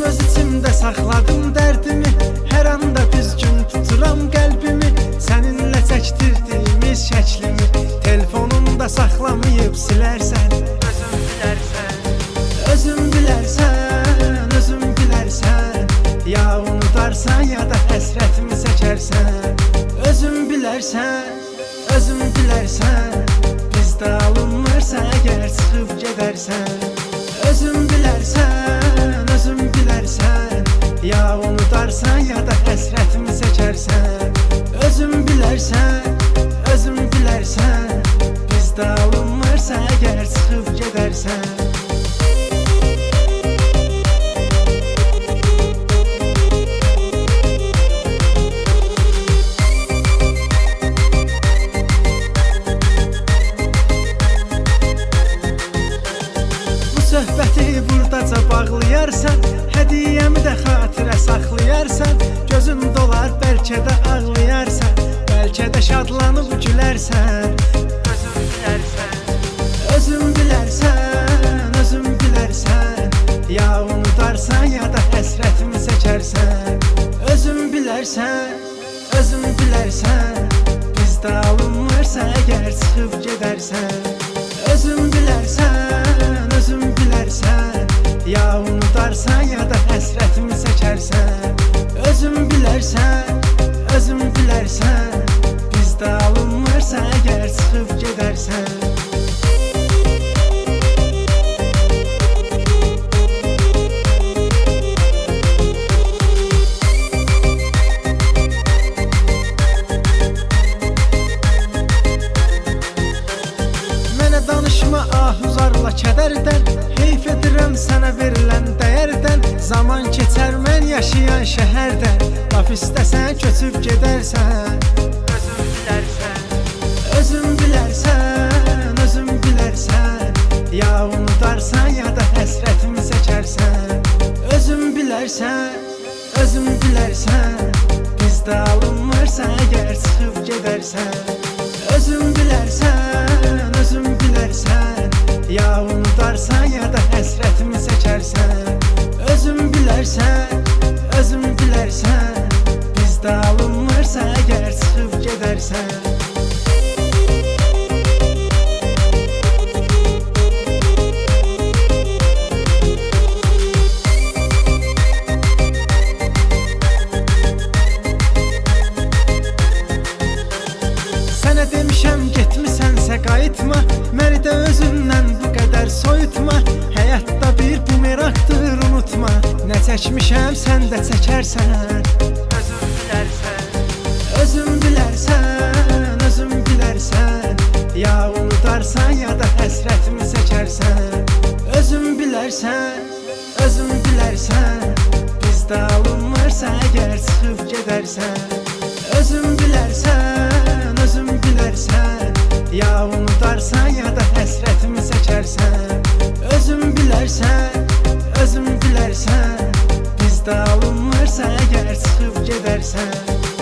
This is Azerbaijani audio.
Öz içimdə saxladım dərdimi, hər anda düzgün tuturam qəlbimi. Səninlə çəkdirdiyimiz şəklimi telefonumda saxlamayıb silərsən. Özün bilərsən, özün bilərsən, ya unudarsan ya da həsrətimi çəkərsən. Özün bilərsən, özün bilərsən, bizdə alınmırsa əgər çıxıb gedərsən. Özün bilərsən, özün bilərsən, ya unudarsan ya da həsrətimi çəkərsən. Özün bilərsən, özün bilərsən, bizdə alınmırsa əgər çıxıb gedərsən. Söhbəti buradaca bağlayarsan, hədiyyəmi də xatirə saxlayarsan. Gözün dolar, bəlkə də ağlayarsan, bəlkə də şadlanıb gülərsən. Özün bilərsən, özün bilərsən, ya unudarsan ya da həsrətimi çəkərsən. Özün bilərsən, özün bilərsən, bizdə alınmırsa əgər çıxıb gedərsən. Özün bilərsən, özün bilərsən, ya unudarsan ya da həsrətimi çəkərsən. Özün bilərsən, özün bilərsən, bizdə alınmırsa əgər çıxıb gedərsən. Danışma ahuzarla kədərdən, heyf edirəm sənə verilən dəyərdən. Zaman keçər mən yaşayan şəhərdən, laf istəsən köçüb gedərsən. Özün bilərsən, özün bilərsən, ya unudarsan ya da həsrətimi çəkərsən. Özün bilərsən, özün bilərsən, bizdə alınmırsa əgər çıxıb gedərsən. Özün bilərsən, özün bilərsən, ya unudarsan ya da həsrətimi çəkərsən. Özün bilərsən, özün bilərsən, bizdə alınmırsa əgər çıxıb gedərsən. Sənə demişəm getmisənsə qayıtma, məni də özündən bu qədər soyutma. Həyatda bir bumeraqdır unutma, nə çəkmişəm sən də çəkərsən. Özün bilərsən, özün bilərsən, ya unudarsan ya da həsrətimi çəkərsən. Özün bilərsən, özün bilərsən, bizdə alınmırsa əgər çıxıb gedərsən. Özün bilərsən, özün bilərsən, ya unudarsan ya da həsrətimi çəkərsən. Özün bilərsən, özün bilərsən, bizdə alınmırsa əgər çıxıb gedərsən.